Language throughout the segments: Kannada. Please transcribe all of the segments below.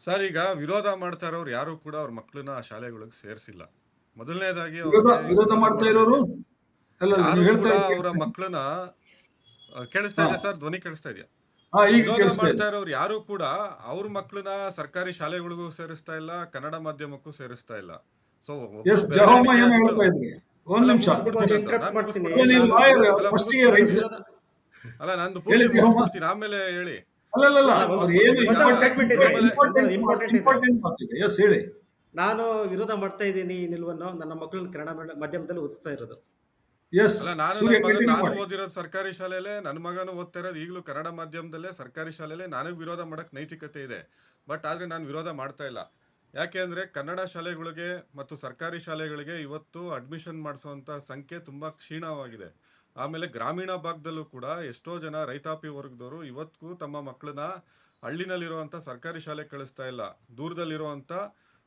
ಸರ್ ಈಗ ವಿರೋಧ ಮಾಡ್ತಾ ಇರೋರು ಯಾರು ಕೂಡ ಅವ್ರ ಮಕ್ಕಳನ್ನ ಆ ಶಾಲೆಗಳಿಗೆ ಸೇರಿಸಿಲ್ಲ. ಮೊದಲನೇದಾಗಿ ವಿರೋಧ ಅವ್ರಿಗೆ ವಿರೋಧ ವಿರೋಧ ಮಾಡ್ತಾ ಇರೋರು ಮಾಡೋದಕ್ಕೆ ಅಲ್ಲಲ್ಲ, ಯಾರು ನೀವು ಹೇಳ್ತಾ ಕೂಡ ಇರೋದು ಅವರ ಕೇಳಿಸ್ತಾ ಇದೆ. ಮಕ್ಕಳನ್ನ ಕೇಳಿಸ್ತಾ ಹಾ ಇದೆ ಸರ್, ಧ್ವನಿ ಕೇಳಿಸ್ತಾ ಇದೆಯಾ? ಹಾ, ಈಗ ವಿರೋಧ ಕೇಳಿಸ್ತಾ ಇದೆ. ಮಾಡ್ತಾ ಇರೋರು ಯಾರು ಕೂಡ ಅವ್ರ ಮಕ್ಕಳನ್ನ ಸರ್ಕಾರಿ ಶಾಲೆಗಳಿಗೂ ಸೇರಿಸ್ತಾ ಇಲ್ಲ, ಕನ್ನಡ ಮಾಧ್ಯಮಕ್ಕೂ ಸೇರಿಸ್ತಾ ಇಲ್ಲ. ಸೊ ಒಬ್ರು ಎಸ್, ಜಹೋಮ ಬೆರಳೆಣಿಕೆ ಏನೋ ಅಷ್ಟು. ಹೇಳ್ತಾ ಇದ್ರಿ. ಒಂದ್ ಅಲ್ಲ ನಿಮಿಷ. ಮುಗಿಸ್ಬಿಡ್ತೀನಿ ಒಂದು ನಂದು, ಇಂಟ್ರಪ್ಟ್ ನಾನು ಮಾಡ್ತೀನಿ. ಅಲ್ಲ, ಮುಗಿಸ್ಬಿಡ್ತೀನಿ. ನೀವು ನಾನು ಲಾಯರ್, ಅಲ್ಲ ಫಸ್ಟಿಗೆ ಮುಗಿಸ್ಬಿಡ್ತೀನಿ. ರೈಸ್. ವಿರೋಧ ಅಲ್ಲ ನಂದು ಹೇಳಿ ಪೂರ್ತಿ ಜಹೋಮ. ಮುಗಿಸ್ಬಿಡ್ತೀನಿ, ಆಮೇಲೆ ಹೇಳಿ. ಅಲ್ಲಲ್ಲ, ಅಲ್ಲ, ಅವ್ರು ಮುಗಿಸ್ಬಿಡ್ತೀನಿ ಏನು ಈಗ. ಒಂದೊಂದು ಸ್ಟೇಟ್ಮೆಂಟ್ ಇದೆ. ಆಮೇಲೆ ಒಂದೊಂದು ಇಂಪಾರ್ಟೆಂಟ್ ಇದೆ. ಇಂಪಾರ್ಟೆಂಟ್ ಮಾತಿದೆ. ಎಸ್, ಹೇಳಿ. ನಾನು ವಿರೋಧ ಮಾಡ್ತಾ ಇದ್ದೀನಿ ಈ ನಿಲುವನ್ನು. ನನ್ನ ಮಕ್ಕಳನ್ನ ಕನ್ನಡ ಮಾಧ್ಯಮದಲ್ಲಿ ಓದಿಸ್ತಾ ಇರೋದು. ಎಸ್, ಅಲ್ಲ ನಾನು ಸೂರ್ಯ ನನ್ನ ಮಗನ್ ಕಂಟಿನ್ಯೂ ನಾನು ಮಾಡಿ. ಓದಿರೋದು ಸರ್ಕಾರಿ ಶಾಲೆಯಲ್ಲೇ, ನನ್ನ ಮಗನು ಓದ್ತಾ ಇರೋದು ಈಗಲೂ ಕನ್ನಡ ಮಾಧ್ಯಮದಲ್ಲೇ ಸರ್ಕಾರಿ ಶಾಲೆಯಲ್ಲೇ. ನನಗೆ ವಿರೋಧ ಮಾಡಕ್ ನೈತಿಕತೆ ಇದೆ, ಬಟ್ ಆದ್ರೆ ನಾನು ವಿರೋಧ ಮಾಡ್ತಾ ಇಲ್ಲ. ಯಾಕೆ ಅಂದ್ರೆ ಕನ್ನಡ ಶಾಲೆಗಳಿಗೆ ಮತ್ತು ಸರ್ಕಾರಿ ಶಾಲೆಗಳಿಗೆ ಇವತ್ತು ಅಡ್ಮಿಷನ್ ಮಾಡಿಸುವಂತ ಸಂಖ್ಯೆ ತುಂಬಾ ಕ್ಷೀಣವಾಗಿದೆ. ಆಮೇಲೆ ಗ್ರಾಮೀಣ ಭಾಗದಲ್ಲೂ ಕೂಡ ಎಷ್ಟೋ ಜನ ರೈತಾಪಿ ವರ್ಗದವರು ಇವತ್ತಿಗೂ ತಮ್ಮ ಮಕ್ಕಳನ್ನ ಹಳ್ಳಿನಲ್ಲಿರುವಂತ ಸರ್ಕಾರಿ ಶಾಲೆಗೆ ಕಳಿಸ್ತಾ ಇಲ್ಲ, ದೂರದಲ್ಲಿರುವಂತ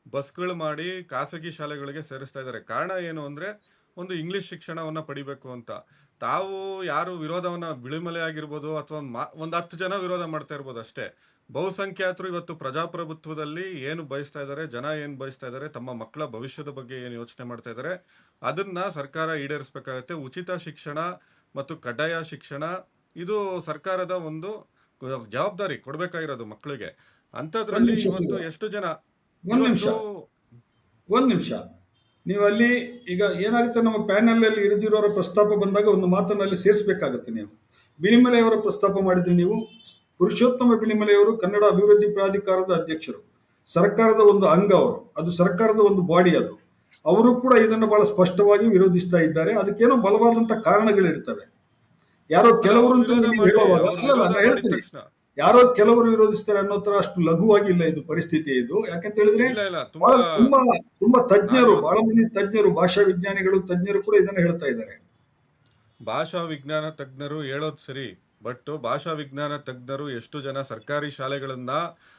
ಬಸ್ಗಳು ಮಾಡಿ ಖಾಸಗಿ ಶಾಲೆಗಳಿಗೆ ಸೇರಿಸ್ತಾ ಇದ್ದಾರೆ. ಕಾರಣ ಏನು ಅಂದ್ರೆ ಒಂದು ಇಂಗ್ಲಿಷ್ ಶಿಕ್ಷಣವನ್ನ ಪಡಿಬೇಕು ಅಂತ. ತಾವು ಯಾರು ವಿರೋಧವನ್ನ ಬಿಳಿಮಲೆ ಆಗಿರ್ಬೋದು ಅಥವಾ ಒಂದು 10 ಜನ ವಿರೋಧ ಮಾಡ್ತಾ ಇರ್ಬೋದು ಅಷ್ಟೇ. ಬಹುಸಂಖ್ಯಾತರು ಇವತ್ತು ಪ್ರಜಾಪ್ರಭುತ್ವದಲ್ಲಿ ಏನು ಬಯಸ್ತಾ ಇದ್ದಾರೆ, ಜನ ಏನು ಬಯಸ್ತಾ ಇದ್ದಾರೆ, ತಮ್ಮ ಮಕ್ಕಳ ಭವಿಷ್ಯದ ಬಗ್ಗೆ ಏನು ಯೋಚನೆ ಮಾಡ್ತಾ ಇದ್ದಾರೆ, ಅದನ್ನ ಸರ್ಕಾರ ಈಡೇರಿಸಬೇಕಾಗತ್ತೆ. ಉಚಿತ ಶಿಕ್ಷಣ ಮತ್ತು ಕಡ್ಡಾಯ ಶಿಕ್ಷಣ ಇದು ಸರ್ಕಾರದ ಒಂದು ಜವಾಬ್ದಾರಿ ಕೊಡ್ಬೇಕಾಗಿರೋದು ಮಕ್ಕಳಿಗೆ. ಒಂದ್ ಅಂಥದ್ರಲ್ಲಿ ನಿಮಿಷ ಇವತ್ತು ಸೂರ್ಯ, ಎಷ್ಟು ಜನ ಒಂದ್ ನಿಮಿಷ, ಇವತ್ತು ಒಂದ್ ನಿಮಿಷ. ನೀವು ಅಲ್ಲಿ ಈಗ ಏನಾಗುತ್ತೆ, ನಮ್ಮ ಪ್ಯಾನಲ್ ಅಲ್ಲಿ ಇಳಿದಿರೋರ ಪ್ರಸ್ತಾಪ ಬಂದಾಗ ಒಂದು ಮಾತನ್ನಲ್ಲಿ ಸೇರಿಸಬೇಕಾಗುತ್ತೆ. ನೀವು ಬಿಳಿಮಲೆಯವರ ಪ್ರಸ್ತಾಪ ಮಾಡಿದ್ರಿ. ನೀವು ಪುರುಷೋತ್ತಮ ಬಿಳಿಮಲೆಯವರು ಕನ್ನಡ ಅಭಿವೃದ್ಧಿ ಪ್ರಾಧಿಕಾರದ ಅಧ್ಯಕ್ಷರು, ಸರ್ಕಾರದ ಒಂದು ಅಂಗ ಅವರು, ಅದು ಸರ್ಕಾರದ ಒಂದು ಬಾಡಿ. ಅದು ಅವರು ಕೂಡ ಇದನ್ನು ಬಹಳ ಸ್ಪಷ್ಟವಾಗಿ ವಿರೋಧಿಸ್ತಾ ಇದ್ದಾರೆ. ಅದಕ್ಕೇನೋ ಬಲವಾದಂತ ಕಾರಣಗಳಿರ್ತವೆ. ಯಾರೋ ಅಲ್ಲ ಕೆಲವರು ಅವ್ರು ಅಂತ ವಿರೋಧ ನೀವು ಮಾಡ್ಲಿ, ಹೇಳುವಾಗ, ಅವ್ರು ಅಲ್ಲಲ್ಲ, ವಿರೋಧ ನಾನು ಮಾಡಿದ ಹೇಳ್ತೀನಿ, ತಕ್ಷಣ ಯಾರೋ ಕೆಲವರು ವಿರೋಧಿಸ್ತಾರೆ ಅನ್ನೋ ತರ ಅಷ್ಟು ಲಘುವಾಗಿಲ್ಲ ಇದು ಪರಿಸ್ಥಿತಿ. ಇದು ಯಾಕಂತ ಹೇಳಿದ್ರೆ ಇಲ್ಲ ಇಲ್ಲ ಬಹಳ ತುಂಬಾ. ತುಂಬಾ ತುಂಬಾ ತಜ್ಞರು, ನಾವಿವತ್ತು ಬಹಳ ಮಂದಿ ತಜ್ಞರು, ಭಾಷಾ ವಿಜ್ಞಾನಿಗಳು, ತಜ್ಞರು ಕೂಡ ಇದನ್ನ ಹೇಳ್ತಾ ಇದ್ದಾರೆ. ಭಾಷಾ ವಿಜ್ಞಾನ ತಜ್ಞರು ಹೇಳೋದು ಸರಿ, ಬಟ್ ಭಾಷಾ ವಿಜ್ಞಾನ ತಜ್ಞರು ಎಷ್ಟು ಜನ ಸರ್ಕಾರಿ ಶಾಲೆಗಳನ್ನ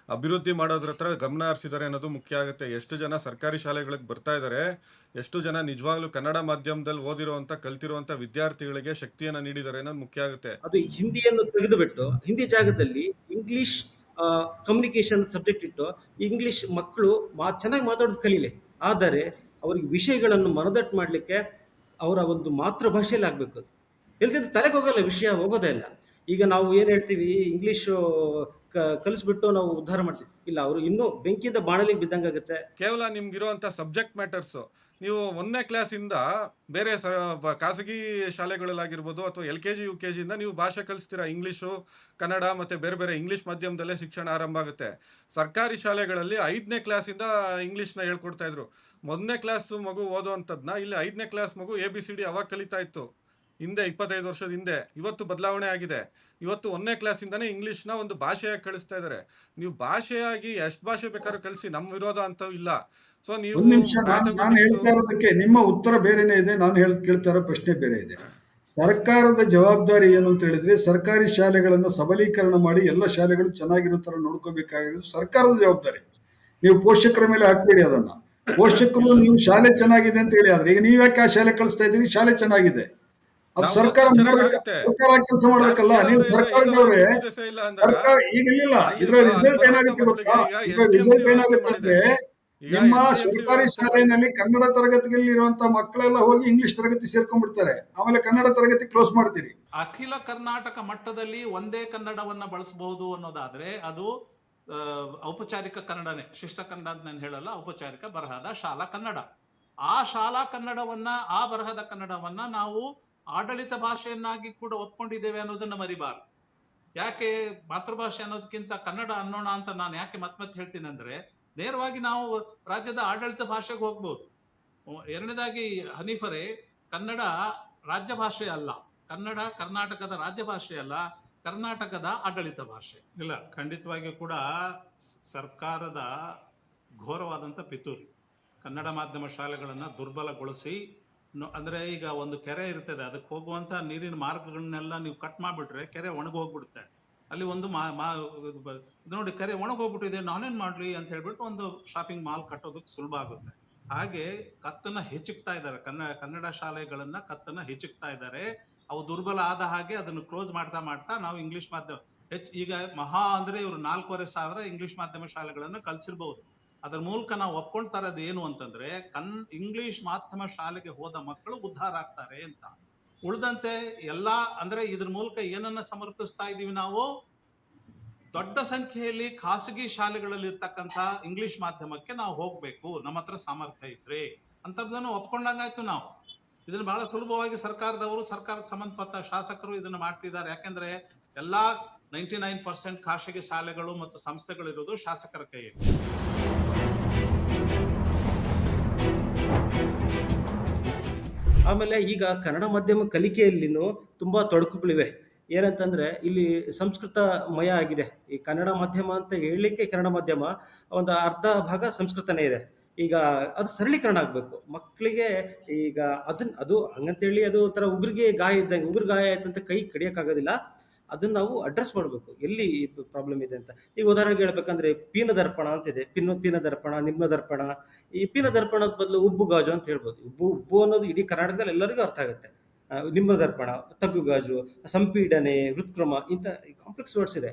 ಅಭಿವೃದ್ಧಿ ಮಾಡೋದ್ರ ಹತ್ರ ಗಮನ ಹರಿಸಿದ್ದಾರೆ ಅನ್ನೋದು ಮುಖ್ಯ ಆಗುತ್ತೆ. ಎಷ್ಟು ಜನ ಸರ್ಕಾರಿ ಶಾಲೆಗಳಿಗೆ ಬರ್ತಾ ಇದ್ದಾರೆ, ಎಷ್ಟು ಜನ ನಿಜವಾಗ್ಲೂ ಕನ್ನಡ ಮಾಧ್ಯಮದಲ್ಲಿ ಓದಿರುವಂತ ಕಲ್ತಿರುವಂತ ವಿದ್ಯಾರ್ಥಿಗಳಿಗೆ ಶಕ್ತಿಯನ್ನ ನೀಡಿದ್ದಾರೆ ಅನ್ನೋದು ಮುಖ್ಯ ಆಗುತ್ತೆ. ಅದು ಹಿಂದಿಯನ್ನು ತೆಗೆದುಬಿಟ್ಟು ಹಿಂದಿ ಜಾಗದಲ್ಲಿ ಇಂಗ್ಲಿಷ್ ಕಮ್ಯುನಿಕೇಶನ್ ಸಬ್ಜೆಕ್ಟ್ ಇಟ್ಟು ಇಂಗ್ಲಿಷ್ ಮಕ್ಕಳು ಚೆನ್ನಾಗಿ ಮಾತಾಡೋದು ಕಲೀಲಿ. ಆದರೆ ಅವರಿಗೆ ವಿಷಯಗಳನ್ನು ಮನದಟ್ಟು ಮಾಡಲಿಕ್ಕೆ ಅವರ ಒಂದು ಮಾತೃಭಾಷೆಯಲ್ಲಿ ಆಗಬೇಕು. ಅದು ಎಲ್ಕಂದ್ರೆ ತಲೆಗೆ ಹೋಗಲ್ಲ, ವಿಷಯ ಹೋಗೋದೇ ಇಲ್ಲ. ಈಗ ನಾವು ಏನು ಹೇಳ್ತೀವಿ, ಇಂಗ್ಲೀಷು ಕಲಿಸ್ಬಿಟ್ಟು ನಾವು ಉದ್ಧಾರ ಮಾಡ್ತೀವಿ. ಇಲ್ಲ, ಅವರು ಇನ್ನೂ ಬೆಂಕಿಯಿಂದ ಬಾಣಲಿಗೆ ಬಿದ್ದಂಗಾಗುತ್ತೆ. ಕೇವಲ ನಿಮ್ಗಿರುವಂತ ಸಬ್ಜೆಕ್ಟ್ ಮ್ಯಾಟರ್ಸ್ ನೀವು 1ನೇ ಕ್ಲಾಸಿಂದ ಬೇರೆ ಖಾಸಗಿ ಶಾಲೆಗಳಲ್ಲಾಗಿರ್ಬೋದು ಅಥವಾ LKG UKG ಇಂದ ನೀವು ಭಾಷೆ ಕಲಿಸ್ತೀರಾ. ಇಂಗ್ಲೀಷು, ಕನ್ನಡ ಮತ್ತೆ ಬೇರೆ ಬೇರೆ ಇಂಗ್ಲಿಷ್ ಮಾಧ್ಯಮದಲ್ಲೇ ಶಿಕ್ಷಣ ಆರಂಭ ಆಗುತ್ತೆ. ಸರ್ಕಾರಿ ಶಾಲೆಗಳಲ್ಲಿ 5ನೇ ಕ್ಲಾಸಿಂದ ಇಂಗ್ಲೀಷ್ನ ಹೇಳ್ಕೊಡ್ತಾ ಇದ್ರು. 1ನೇ ಕ್ಲಾಸ್ ಮಗು ಓದುವಂಥದ್ನ ಇಲ್ಲಿ 5ನೇ ಕ್ಲಾಸ್ ಮಗು ABCD ಅವಾಗ ಕಲಿತಾ ಇತ್ತು, ಹಿಂದೆ 25 ವರ್ಷದ ಹಿಂದೆ. ಇವತ್ತು ಬದಲಾವಣೆ ಆಗಿದೆ. ಇವತ್ತು 1ನೇ ಕ್ಲಾಸಿಂದಾನೇ ಇಂಗ್ಲೀಷ್ನ ಒಂದು ಭಾಷೆಯಾಗಿ ಕಳಿಸ್ತಾ ಇದ್ದಾರೆ. ನೀವು ಭಾಷೆಯಾಗಿ ಎಷ್ಟು ಭಾಷೆ ಬೇಕಾದ್ರೂ ಕಲಿಸಿ, ನಮ್ಮ ವಿರೋಧ ಅಂತ ಇಲ್ಲ. ಸೊ ನೀವು ಒಂದ್ ನಿಮಿಷ, ನಾನು ಮ್ಯಾಥಮೆಟಿಕ್ಸ್ ಹೇಳ್ತಾ ಇರೋದಕ್ಕೆ ನಿಮ್ಮ ಉತ್ತರ ಬೇರೆನೇ ಇದೆ, ನಾನು ಕೇಳ್ತಾ ಇರೋ ಪ್ರಶ್ನೆ ಬೇರೆ ಇದೆ. ಸರ್ಕಾರದ ಜವಾಬ್ದಾರಿ ಏನು ಅಂತ ಹೇಳಿದ್ರೆ, ಸರ್ಕಾರಿ ಶಾಲೆಗಳನ್ನ ಸಬಲೀಕರಣ ಮಾಡಿ ಎಲ್ಲ ಶಾಲೆಗಳು ಚೆನ್ನಾಗಿರೋ ತರ ನೋಡ್ಕೋಬೇಕಾಗಿರೋದು ಸರ್ಕಾರದ ಜವಾಬ್ದಾರಿ. ನೀವು ಪೋಷಕರ ಮೇಲೆ ಹಾಕ್ಬೇಡಿ ಅದನ್ನ. ಪೋಷಕರು ನೀವು ಶಾಲೆ ಚೆನ್ನಾಗಿದೆ ಅಂತ ಹೇಳಿ, ಆದ್ರೆ ಈಗ ನೀವ್ಯಾಕೆ ಆ ಶಾಲೆ ಕಳಿಸ್ತಾ ಇದ್ದೀರಿ? ಶಾಲೆ ಚೆನ್ನಾಗಿದೆ, ಅದು ನಾವು ಸರ್ಕಾರ ಓದಿದ್ರೆ ಮಾಡ್ಬೇಕ, ಚೆನ್ನಾಗಾಗುತ್ತೆ. ಸರ್ಕಾರ ಕೆಲಸ ನಾನು ಮಾಡ್ಬೇಕಲ್ಲ. ನೀವು ಕೇಳೋರು ಈಗ ಸರ್ಕಾರದವ್ರೆ, ವಿದ್ಯೆ ದಸ ಇಲ್ಲ ಅಂದಾಗ ಸರ್ಕಾರ ಈಗ ಇಲ್ಲ. ಇದರ ಅಲ್ಲಿ ರಿಸಲ್ಟ್ ಬರುವಂತ ಏನಾಗುತ್ತೆ ಗೊತ್ತಾ? ಮಕ್ಕಳಿಗೆ ಈಗ ಇದರ SDMC ರಿಸಲ್ಟ್ ವ್ಯವಸ್ಥೆ ಏನಾಗುತ್ತೆ ಮಾಡಿದೆ. ಅಂದ್ರೆ, ಈಗ ನಿಮ್ಮ SDMC ಸರ್ಕಾರಿ ವ್ಯವಸ್ಥೆ ಮಾಡಿ. ಶಾಲೆಯಲ್ಲಿ ಕನ್ನಡ ತರಗತಿಯಲ್ಲಿ ಇರುವಂತಹ ಮಕ್ಕಳೆಲ್ಲ ಹೋಗಿ ಇಂಗ್ಲಿಷ್ ತರಗತಿ ಸೇರ್ಕೊಂಡ್ಬಿಡ್ತಾರೆ, ಆಮೇಲೆ ಕನ್ನಡ ತರಗತಿ ಕ್ಲೋಸ್ ಮಾಡ್ತೀರಿ. ಅಖಿಲ ಕರ್ನಾಟಕ ಮಟ್ಟದಲ್ಲಿ ಒಂದೇ ಕನ್ನಡವನ್ನ ಬಳಸಬಹುದು ಅನ್ನೋದಾದ್ರೆ ಅದು ಔಪಚಾರಿಕ ಕನ್ನಡನೇ. ಶಿಷ್ಟ ಕನ್ನಡ ಅಂತ ನಾನು ಹೇಳಲ್ಲ, ಔಪಚಾರಿಕ ಬರಹದ ಶಾಲಾ ಕನ್ನಡ. ಆ ಶಾಲಾ ಕನ್ನಡವನ್ನ, ಆ ಬರಹದ ಕನ್ನಡವನ್ನ ನಾವು ಆಡಳಿತ ಭಾಷೆಯನ್ನಾಗಿ ಕೂಡ ಒಪ್ಕೊಂಡಿದ್ದೇವೆ ಅನ್ನೋದನ್ನ ಮರಿಬಾರದು. ಯಾಕೆ ಮಾತೃಭಾಷೆ ಅನ್ನೋದಕ್ಕಿಂತ ಕನ್ನಡ ಅನ್ನೋಣ ಅಂತ ನಾನು ಯಾಕೆ ಮತ್ತೆ ಹೇಳ್ತೀನಿ ಅಂದ್ರೆ, ನೇರವಾಗಿ ನಾವು ರಾಜ್ಯದ ಆಡಳಿತ ಭಾಷೆಗೆ ಹೋಗ್ಬೋದು. ಎರಡನೇದಾಗಿ ಹನೀಫರೇ, ಕನ್ನಡ ರಾಜ್ಯ ಭಾಷೆ ಅಲ್ಲ, ಕನ್ನಡ ಕರ್ನಾಟಕದ ರಾಜ್ಯ ಭಾಷೆ ಅಲ್ಲ, ಕರ್ನಾಟಕದ ಆಡಳಿತ ಭಾಷೆ. ಇಲ್ಲ, ಖಂಡಿತವಾಗಿಯೂ ಕೂಡ ಸರ್ಕಾರದ ಘೋರವಾದಂಥ ಪಿತೂರಿ ಕನ್ನಡ ಮಾಧ್ಯಮ ಶಾಲೆಗಳನ್ನು ದುರ್ಬಲಗೊಳಿಸಿ, ಅಂದ್ರೆ ಈಗ ಒಂದು ಕೆರೆ ಇರ್ತದೆ, ಅದಕ್ಕೆ ಹೋಗುವಂತ ನೀರಿನ ಮಾರ್ಗಗಳನ್ನೆಲ್ಲ ನೀವು ಕಟ್ ಮಾಡಿಬಿಟ್ರೆ ಕೆರೆ ಒಣಗೋಗ್ಬಿಡುತ್ತೆ. ಅಲ್ಲಿ ಒಂದು ನೋಡಿ, ಕೆರೆ ಒಣಗೋಗ್ಬಿಟ್ಟಿದೆ, ನಾನೇನ್ ಮಾಡ್ಲಿ ಅಂತ ಹೇಳ್ಬಿಟ್ಟು ಒಂದು ಶಾಪಿಂಗ್ ಮಾಲ್ ಕಟ್ಟೋದಕ್ಕೆ ಸುಲಭ ಆಗುತ್ತೆ. ಹಾಗೆ ಕತ್ತನ್ನ ಹೆಚ್ಚಿಕ್ತಾ ಇದ್ದಾರೆ, ಕನ್ನಡ ಶಾಲೆಗಳನ್ನ ಕತ್ತನ್ನ ಹೆಚ್ಚಿಕ್ತಾ ಇದ್ದಾರೆ. ಅವು ದುರ್ಬಲ ಆದ ಹಾಗೆ ಅದನ್ನು ಕ್ಲೋಸ್ ಮಾಡ್ತಾ ಮಾಡ್ತಾ ನಾವು ಇಂಗ್ಲಿಷ್ ಮಾಧ್ಯಮ, ಈಗ ಮಹಾ ಅಂದ್ರೆ ಇವರು 4,500 ಇಂಗ್ಲಿಷ್ ಮಾಧ್ಯಮ ಶಾಲೆಗಳನ್ನು ಕಲ್ಸಿರ್ಬಹುದು. ಅದ್ರ ಮೂಲಕ ನಾವು ಒಪ್ಕೊಳ್ತಾ ಇರೋದು ಏನು ಅಂತಂದ್ರೆ ಇಂಗ್ಲಿಷ್ ಮಾಧ್ಯಮ ಶಾಲೆಗೆ ಹೋದ ಮಕ್ಕಳು ಉದ್ಧಾರ ಆಗ್ತಾರೆ ಅಂತ. ಉಳಿದಂತೆ ಎಲ್ಲಾ ಅಂದ್ರೆ ಇದ್ರ ಮೂಲಕ ಏನನ್ನ ಸಮರ್ಥಿಸ್ತಾ ಇದೀವಿ ನಾವು, ದೊಡ್ಡ ಸಂಖ್ಯೆಯಲ್ಲಿ ಖಾಸಗಿ ಶಾಲೆಗಳಲ್ಲಿ ಇರ್ತಕ್ಕಂಥ ಇಂಗ್ಲಿಷ್ ಮಾಧ್ಯಮಕ್ಕೆ ನಾವು ಹೋಗ್ಬೇಕು, ನಮ್ಮ ಹತ್ರ ಸಾಮರ್ಥ್ಯ ಇದ್ರೆ ಅಂತದನ್ನು ಒಪ್ಕೊಂಡಂಗಾಯ್ತು ನಾವು. ಇದನ್ನ ಬಹಳ ಸುಲಭವಾಗಿ ಸರ್ಕಾರಕ್ಕೆ ಸಂಬಂಧಪಟ್ಟ ಶಾಸಕರು ಇದನ್ನ ಮಾಡ್ತಿದ್ದಾರೆ. ಯಾಕೆಂದ್ರೆ ಎಲ್ಲಾ 99% ಖಾಸಗಿ ಶಾಲೆಗಳು ಮತ್ತು ಸಂಸ್ಥೆಗಳು ಇರೋದು ಶಾಸಕರ ಕೈಯಲ್ಲಿ. ಆಮೇಲೆ ಈಗ ಕನ್ನಡ ಮಾಧ್ಯಮ ಕಲಿಕೆಯಲ್ಲಿನೂ ತುಂಬಾ ತೊಡಕುಗಳಿವೆ. ಏನಂತಂದ್ರೆ ಇಲ್ಲಿ ಸಂಸ್ಕೃತಮಯ ಆಗಿದೆ. ಈ ಕನ್ನಡ ಮಾಧ್ಯಮ ಅಂತ ಹೇಳಲಿಕ್ಕೆ ಕನ್ನಡ ಮಾಧ್ಯಮ ಒಂದು ಅರ್ಧ ಭಾಗ ಸಂಸ್ಕೃತನೇ ಇದೆ. ಈಗ ಅದು ಸರಳೀಕರಣ ಆಗ್ಬೇಕು. ಮಕ್ಕಳಿಗೆ ಈಗ ಅದು ಹಂಗಂತೇಳಿ ಅದು ಒಂಥರ ಉಗುರಿಗೆ ಗಾಯ ಇದ್ದಂಗೆ, ಉಗುರು ಗಾಯ ಆಯ್ತಂತ ಕೈ ಕಡಿಯಕ್ಕಾಗೋದಿಲ್ಲ. ಅದನ್ನ ನಾವು ಅಡ್ರೆಸ್ ಮಾಡಬೇಕು, ಎಲ್ಲಿ ಪ್ರಾಬ್ಲಮ್ ಇದೆ ಅಂತ. ಈಗ ಉದಾಹರಣೆಗೆ ಹೇಳ್ಬೇಕಂದ್ರೆ ಪೀನ ದರ್ಪಣ ಅಂತಿದೆ. ಪೀನ ದರ್ಪಣ, ನಿಮ್ನ ದರ್ಪಣ. ಈ ಪೀನ ದರ್ಪಣದ ಬದಲು ಉಬ್ಬು ಗಾಜು ಅಂತ ಹೇಳ್ಬೋದು. ಉಬ್ಬು ಅನ್ನೋದು ಇಡೀ ಕರ್ನಾಟಕದಲ್ಲಿ ಎಲ್ಲರಿಗೂ ಅರ್ಥ ಆಗುತ್ತೆ. ನಿಮ್ನ ದರ್ಪಣ, ತಗ್ಗು ಗಾಜು, ಸಂಪೀಡನೆ, ಹೃತ್ಕ್ರಮ, ಇಂಥ ಕಾಂಪ್ಲೆಕ್ಸ್ ವರ್ಡ್ಸ್ ಇದೆ.